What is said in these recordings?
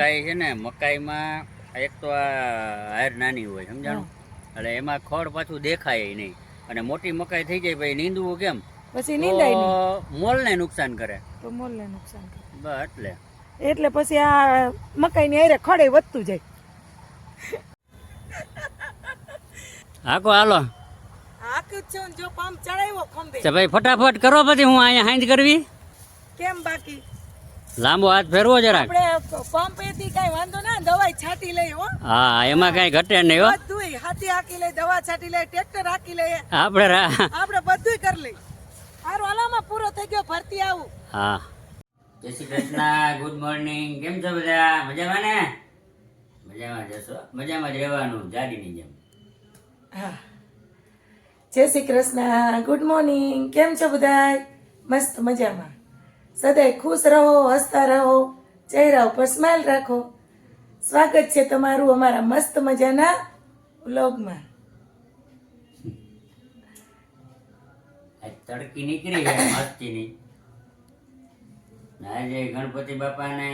મકાઈ છે ને, મકાઈમાં એક તો આ હાર નાની હોય, સમજાણું? એટલે એમાં ખડ પાછું દેખાય નહીં, અને મોટી મકાઈ થઈ જાય પછી નીંદવું કેમ? પછી નીંદાય નહીં, મોલને નુકસાન કરે. તો મોલને નુકસાન કરે. બસ એટલે પછી આ મકાઈની હારે ખડે વધતું જાય. હાકો હાલો. હાકું જ છું, જો પંપ ચડાવ્યો ખંભે. તો ભાઈ ફટાફટ કરો, પછી હું અહીંયા હાંજ કરવી. કેમ બાકી લાંબો હાથ ફેરવો જરાક. આપણે પંપ એથી કઈ વાંધો ના, દવાઈ છાંટી લઈ હો. હા, એમાં કઈ ઘટે નહીં હો. બધુંય હાથી હાકી લઈ, દવા છાંટી લઈ, ટ્રેક્ટર હાકી લઈ, આપણે બધુંય કરી લઈ. હારું હાલામાં પૂરો થઈ ગયો, ભરતી આવું. હા, જય શ્રી કૃષ્ણ, ગુડ મોર્નિંગ. કેમ છો બધા? મજામાં ને? મજામાં જશો, મજામાં જ રહેવાનું, જાડીની જેમ. હા, જય શ્રી કૃષ્ણ, ગુડ મોર્નિંગ. કેમ છો બધા? મસ્ત મજામાં. સદાય ખુશ રહો, હસતા રહો, ચહેરા ઉપર સ્માઈલ રાખો. સ્વાગત છે તમારું અમારા મસ્ત મજાના વ્લોગમાં. તડકી નીકળી છે મસ્તીની. આજે ગણપતિ બાપાને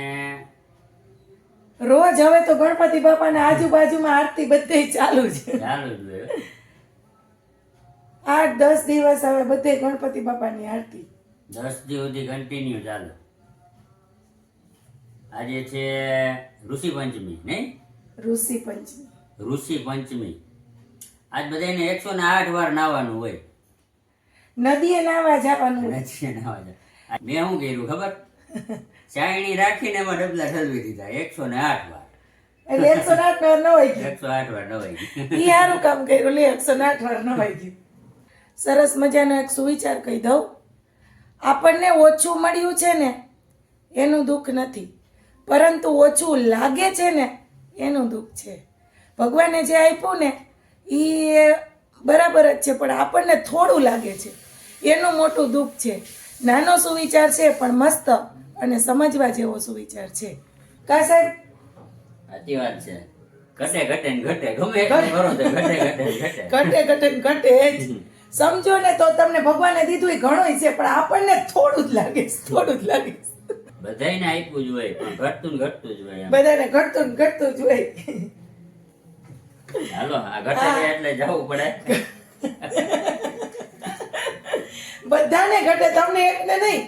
રોજ હવે તો ગણપતિ બાપાને આજુબાજુમાં આરતી બધે ચાલુ છે. ચાલુ જ હોય. 8-10 દિવસ હવે બધે ગણપતિ બાપાની આરતી. 10 દી સુધી કન્ટિન્યુ ચાલુ. આજે છે ઋષિ પંચમી, નહીં? ઋષિ પંચમી. ઋષિ પંચમી. આજ બધાને 108 વાર નાવાનું હોય. નદીએ નાવા જવાનું. નદીએ નાવા જાય. મેં શું કર્યું ખબર? ચાયણી રાખીને એમાં ડબલા ઠલવી દીધા 108 વાર. એટલે 108 વાર નવાઈ ગયું. 108 વાર નવાઈ ગયું. ઈ સારું કામ કર્યું, લે 108 વાર નવાઈ ગયું. સરસ મજાનો એક સુવિચાર કહી દઉં. આપણને ઓછું મળ્યું છે ને એનું દુઃખ નથી, પરંતુ ઓછું લાગે છે ને એનું દુઃખ છે. ભગવાને જે આપ્યું ને એ બરાબર જ છે, પણ આપણને થોડું લાગે છે એનું મોટું દુઃખ છે. નાનો સુવિચાર છે પણ મસ્ત અને સમજવા જેવો સુવિચાર છે. કા સાહેબ? સાચી વાત છે. ઘટે ઘટે ને ઘટે, ગમે એટલું કરો તો ઘટે ઘટે ને ઘટે. ઘટે ઘટે ને ઘટે જ. સમજો ને તો તમને ભગવાને દીધું એ ઘણું છે, પણ આપણને થોડું જ લાગે છે, થોડું જ લાગે છે. બધાયને આપ્યું જ હોય, પણ ઘટતું ને ઘટતું જ હોય. બધાને ઘટતું ને ઘટતું જ હોય. હાલો, આ ઘટે છે એટલે જવું પડે. બધાને ઘટે, તમને એકને નહીં.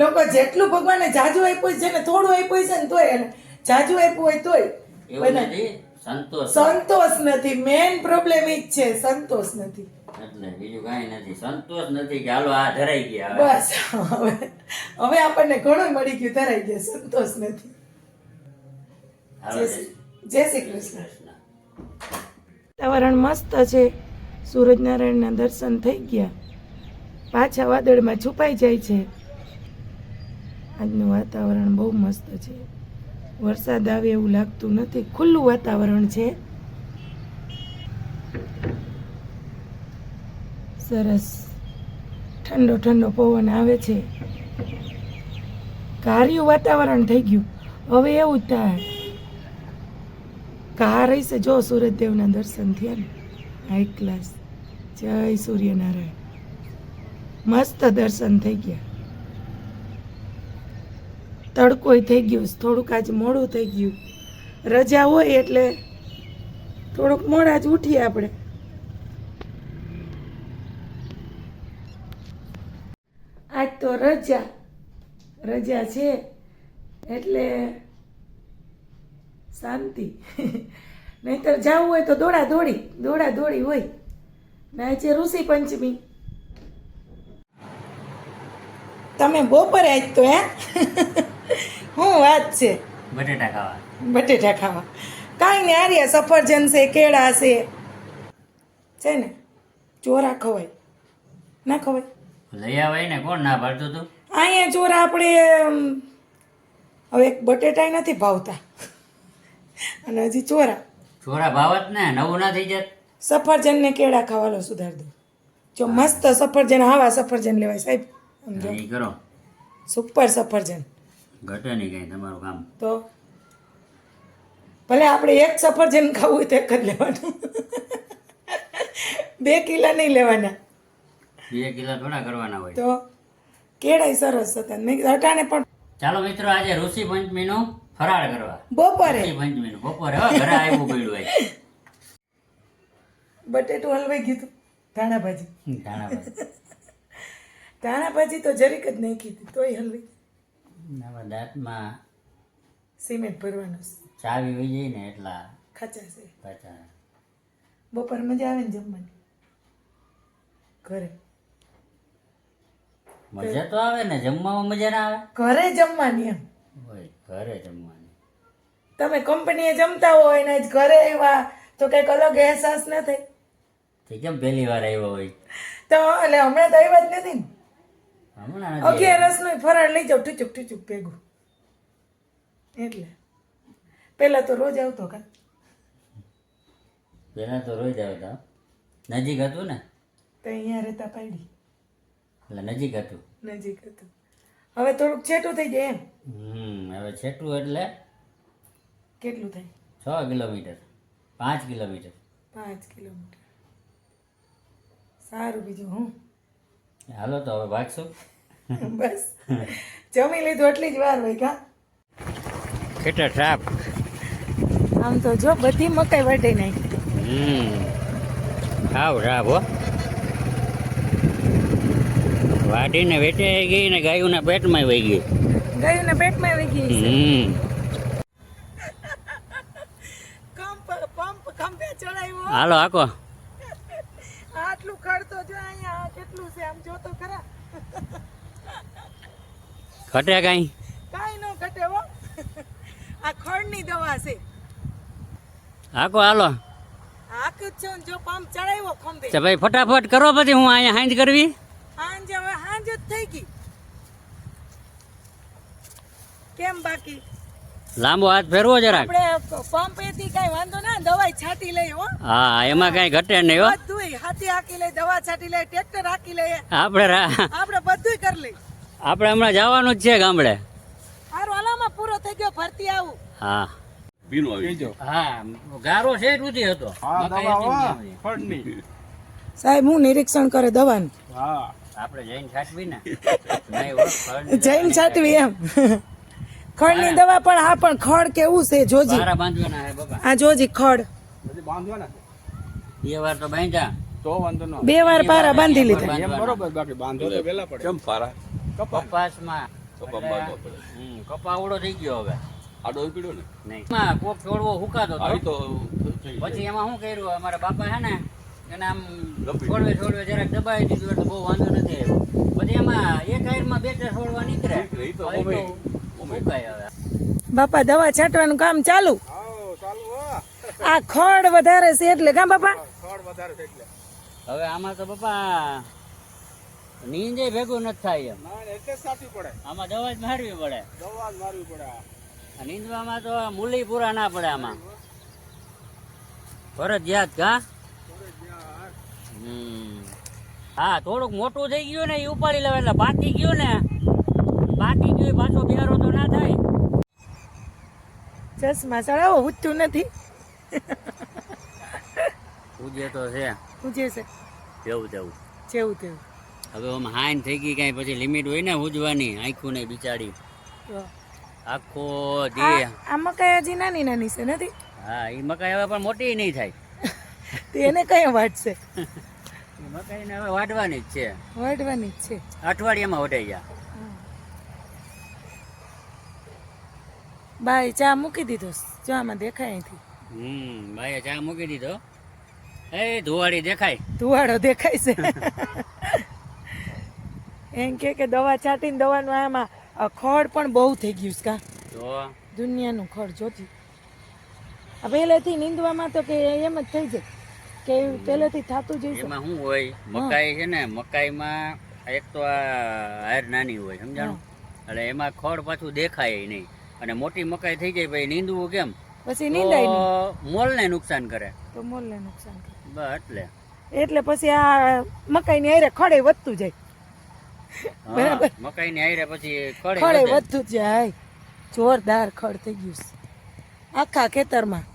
લોકો જેટલું ભગવાને જાજુ આપ્યું છે ને થોડું આપ્યું છે ને તોય, અને જાજુ આપ્યું હોય તોય એવું નથી. સંતોષ સંતોષ નથી. મેઇન પ્રોબ્લેમ ઈ જ છે, સંતોષ નથી. એટલે બીજું કઈ નથી. સંતોષ નથી કે હાલો આ ધરાઈ ગયા. બસ હવે આપણને ઘણું મળી ગયું, ધરાઈ ગયા, સંતોષ નથી. જય શ્રી કૃષ્ણ. વાતાવરણ મસ્ત છે. સૂરજનારાયણના દર્શન થઈ ગયા, પાછા વાદળમાં છુપાઈ જાય છે. આજનું વાતાવરણ બહુ મસ્ત છે. વરસાદ આવે એવું લાગતું નથી, ખુલ્લું વાતાવરણ છે. સરસ ઠંડો ઠંડો પવન આવે છે. કાર્યું વાતાવરણ થઈ ગયું. હવે એવું જ થાય કાર હશે. જો સૂરજદેવના દર્શન થયા ને, હાઈ ક્લાસ. જય સૂર્યનારાયણ. મસ્ત દર્શન થઈ ગયા. તડકોય થઈ ગયું, થોડુંક આજે મોડું થઈ ગયું. રજા હોય એટલે થોડુંક મોડા જ ઉઠીએ આપણે. આજ તો રજા છે એટલે શાંતિ. નહીતર જવું હોય તો દોડા દોડી હોય ને. આજે ઋષિ પંચમી. તમે બપોરે આજ તો શું વાત છે? બટેટા ખાવા. કાંઈ ને આર્યા સફરજન છે, કેળા છે ને, ચોરા ખવાય ના ખવાય? લઈ આવાય ને, કોણ ના પાડતું તું? અહીંયા ચોરા આપણે હવે બટેટા નથી ભાવતા, અને હજી ચોરા ભાવત ને, નવું ના થઈ જત. સફરજન ને કેળા ખાવાનો સુધાર દો. જો મસ્ત સફરજન, આવા સફરજન લેવાય સાહેબ. સમજો, કરો સુપર સફરજન. ઘટે નહીં કઈ તમારું કામ. તો ભલે આપણે એક સફરજન ખાવું હોય તો એક જ લેવાનું, 2 કિલો નહીં લેવાના. 2 કિલો થોડા કરવાના હોય. તો કેળાય સરસ હતા, મેં અટાણે પણ. ચાલો મિત્રો, આજે ઋષિ પંચમીનું ફરાળ કરવા બપોરે પંચમી નું બપોરે હો, ઘરે આવ્યું પડ્યું હોય બટેટું હલવાઈ ગયું હતું. ધાણા ભાજી ધાણા ભાજી. ધાણા ભાજી તો જરીક જ નાખી હતી તોય હલવાઈ. આવા દાંતમાં સિમેન્ટ ભરવાનું ચાવી વહી જાય ને એટલા ખાચા છે. પાછા બપોરે મજા આવે ને જમવાની ઘરે. મજા તો આવે ને, જમવામાં મજા ના આવે ઘરે જમવાની એમ. હોય ઘરે જમવાની. તમે કંપનીએ જમતા હોય ને જ ઘરે આવ્યા તો કંઈક અલગ અહેસાસ ન થાય. તે કેમ પહેલી વાર આવ્યો હોય? તો એટલે હમણાં તો આવ્યા જ નથી ને. હમણાં નથી. 11 નું ફરાળ લઈ જાવ ઠીચુક ઠીચુક ભેગું. એટલે પેલા તો રોજ આવતો કા. પહેલા તો રોજ આવતા, નજીક હતું ને તો અહીંયા રહેતા પાડી એટલે નજીક હતું. નજીક હતું. હવે થોડુંક છેટું થઈ જાય એમ. હવે છેટું એટલે કેટલું થાય? 6 કિલોમીટર 5 કિલોમીટર 5 કિલોમીટર. સારું બીજું હું હાલો તો હવે ભાગશું. બસ જમી લીધું એટલી જ વાર હોય કા. કેટલા ટ્રાપ. આમ તો જો બધી મકાઈ વાટી નાખી. ખાવ રાબ હો. વાટીને વેચાઈ ગઈ ને ગાયોના પેટમાં વહી ગઈ. ગાયોના પેટમાં આવી ગઈ છે. પંપ ખંભે ચડાવ્યો. હાલો આકો. આટલું ખડ તો જો અહીંયા કેટલું છે આમ જો તો ખરા. ઘટે કઈ કાઈ નો ઘટે હો. આ ખડની દવા છે. આકો હાલો. આક જ છે ને જો પંપ ચડાવ્યો ખંભે. તો ભાઈ ફટાફટ કરો પછી હું અહીંયા હાંજ કરવી. હાંજ હવે હાંજ જ થઈ ગઈ. કેમ બાકી લાંબો હાથ ફેરવો જરાક. આપણે પંપેથી કઈ વાંધો ના દવાઈ છાંટી લઈ હો. હા એમાં કઈ ઘટે નહીં હો. બધુંય હાથી હાકી લઈ દવા છાંટી લઈ ટ્રેક્ટર હાકી લઈ આપણે આપણે બધુંય કરી લઈ. આપણે હમણાં જવાનું જ છે ગામડે. હારું હાલામાં પૂરો થઈ ગયો ભરતી આવું. હા હા ગારો છે સુધી હતો. સાહેબ હું નિરીક્ષણ કરે દવાનું. આપણે જઈને છાંટવી ને. નહીં હો, ફળ જૈન છાંટવી એમ. ખડની દવા પણ હા પણ ખડ કેવું છે જોજી. પારા બાંધવાના હે બાબા. આ જોજી ખડ બે વાર તો બાંધ્યા. તો વાંધો ન 2 વાર પારા બાંધી લીધા. એમ બરોબર, બાકી બાંધો તો વેલા પડે. કેમ પારા કપાસમાં કપાવડો થઈ ગયો હવે. આડો પીડ્યો ને નહીં એમાં કોક છોડવો હુકાતો હતો. આવી તો પછી એમાં શું કર્યું અમારા બાપા હે ને એને આમ છોડવે જરાક દબાવી દીધું એટલે બહુ વાંધો નથી આવ્યો. પછી એમાં એક આયરમાં 2-4 છોડવા નીકળે. એ તો હવે તો હુકાય હવે. બાપા દવા છાંટવાનું કામ ચાલુ. ચાલુ હો. આ ખડ વધારે છે એટલે કા બાપા. ખડ વધારે છે એટલે હવે આમાં તો બાપા નીંદે ભેગું નથી થાય એમ. ના એટલે સાચી પડે, આમાં દવા જ મારવી પડે. દવા જ મારવી પડે. આ નીંદવામાં તો મૂલી પૂરા ના પડે આમાં. ફરજિયાત કા. હા થોડુંક મોટું થઈ ગયું ને એ ઉપાડી લેવા એટલે પાકી ગયું ને પાછો બિયારો તો ના થાય. ચશ્મા ચડાવો ઉઠતું નથી. પૂજે તો છે પૂછે છે જેવું તેવું. જેવું તેવું. હવે આમ હાઈન થઈ ગઈ કઈ પછી લિમિટ હોય ને ઉજવાની. આખું નહીં બિચારી તો આખો દી. આ મકાઈ હજી નાની નાની છે નથી. હા એ મકાઈ હવે પણ મોટી નહીં થાય. તો એને કઈ વાટશે. એ મકાઈને હવે વાઢવાની જ છે. વાટવાની જ છે. અઠવાડિયામાં વટાઈ જા. બાય ચા મૂકી દીધો જો આમાં દેખાય અહીંથી. ભાઈએ ચા મૂકી દીધો. એ ધુવાડી દેખાય. ધુવાડો દેખાય છે. એમ કે દવા છાંટીને દવાનું આમાં ખડ પણ બહુ થઈ ગયું છે કા. તો દુનિયાનું ખડ જોતી. આ પહેલેથી નીંદવામાં તો કે એમ જ થઈ જાય કે પહેલેથી થતું જ હશે. એમાં શું હોય મકાઈ છે ને મકાઈમાં એક તો આ હાર નાની હોય સમજાણું. એટલે એમાં ખડ પાછું દેખાય નહીં અને મોટી મકાઈ થઈ જાય ભાઈ નીંદવું કેમ પછી નીંદાય નહીં તો મોલને નુકસાન કરે. તો મોલને નુકસાન કરે. બસ એટલે પછી આ મકાઈની હારે ખડે વધતું જાય. બરાબર મકાઈની હારે પછી ખડે ખડે વધતું જ જાય. જોરદાર ખડ થઈ ગયું છે આખા ખેતરમાં.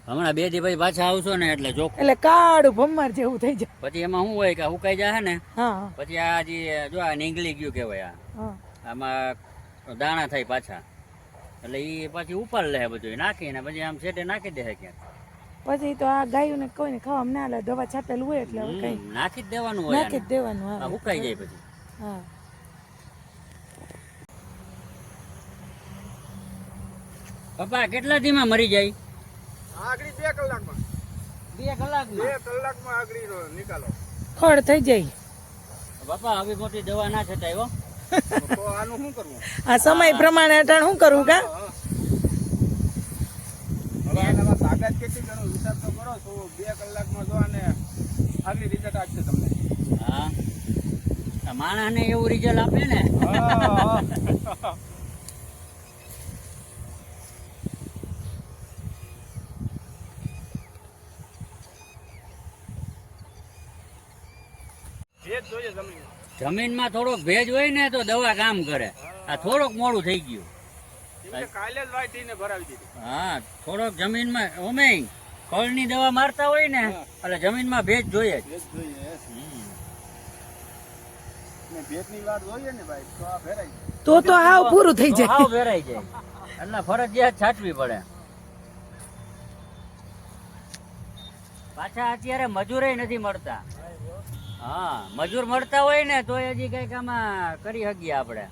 હમણાં 2 દી પછી પાછા આવશો ને એટલે ચોખ્ખું. એટલે કાળું ભમર જેવું થઈ જાય. પછી એમાં શું હોય કે હુકાઈ જાય ને હા પછી આ જે જો આ નીંગળી ગયું કહેવાય. હા આમાં દાણા થાય પાછા એટલે એ પાછી ઉપાડ લે બધું નાખીને પછી આમ સેટે નાખી દે ક્યાંક. પછી તો આ ગાયોને કોઈને ખાવામાં ના લે, દવા છાંટેલું હોય એટલે હવે કઈ નાખી જ દેવાનું હોય નાખી જ દેવાનું. આને. હા, આ સુકાઈ જાય પછી. હા. પપ્પા કેટલા દીમાં મરી જાય? આગળ 2 કલાકમાં 2 કલાકમાં. 2 કલાકમાં આગળ નિકાલો. ખડ થઈ જાય. બાપા આવી મોટી દવા ના છટાય હો. તો આનું શું કરવું? આ સમય પ્રમાણે અટાણ શું કરવું કા? હવે આનામાં તાકાત કેટલી ઘણો વિચાર તો કરો તો 2 કલાકમાં જો આને આગળ રિઝલ્ટ આપશે તમને. હા આ માણસને એવું રિઝલ્ટ આપે ને. ભેજ જોઈએ જમીન. જમીનમાં થોડોક ભેજ હોય ને તો દવા કામ કરે. આ થોડોક મોડું થઈ ગયું. એમને કાલે જ વાટીને ભરાવી દીધી. હા થોડોક જમીનમાં ઓમે ફળની દવા મારતા હોય ને એટલે જમીનમાં ભેજ જોઈએ જ. ભેજ જોઈએ. ને ભેજની વાત જોઈએ ને ભાઈ તો આ ભેરાઈ જાય. તો હાવ પૂરું થઈ તો જાય. હાવ ભેરાઈ જાય એટલે ફરજિયાત છાંટવી પડે. પાછા અત્યારે મજૂરે નથી મળતા. હા મજૂર મળતા હોય ને તો હજી કઈક આમાં કરી શકીએ આપણે.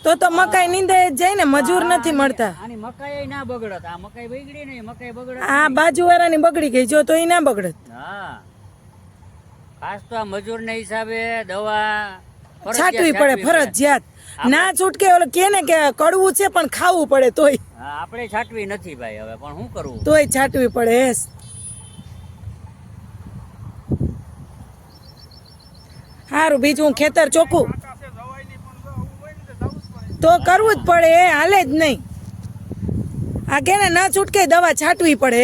તો મકાઈ નીંદાઈ જ જાય ને, મજૂર નથી મળતા. આની મકાઈ ના બગડત. આ મકાઈ બગડી ને મકાઈ બગડત. આ બાજુવાળાની બગડી ગઈ જો તો એ ના બગડત. હા ખાસ તો આ મજૂરના હિસાબે દવા છાંટવી પડે ફરજિયાત. ના છૂટકે ઓલો કે ને કે કડવું છે પણ ખાવું પડે તોય. હા આપણે છાંટવી નથી ભાઈ હવે પણ શું કરવું. તોય છાંટવી પડે. સારું બીજું ખેતર ચોખ્ખું આકાશે જવાયની પણ જો આવું હોય ને તો જવું જ પડે. તો કરવું જ પડે, હાલે જ નહીં. આ કે ને ના છૂટકે દવા છાંટવી પડે.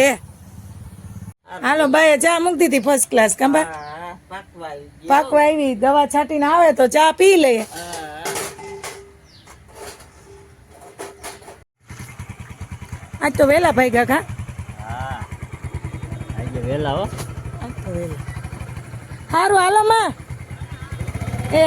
હાલો ભાઈ ચા મૂકી દીધી ફર્સ્ટ ક્લાસ કંબા પાકવા આવી. દવા છાંટીને આવે તો ચા પી લે. આજ તો વેલા ભાઈ કાકા. હા આજે વેલા હો. સારું હાલો માં. એ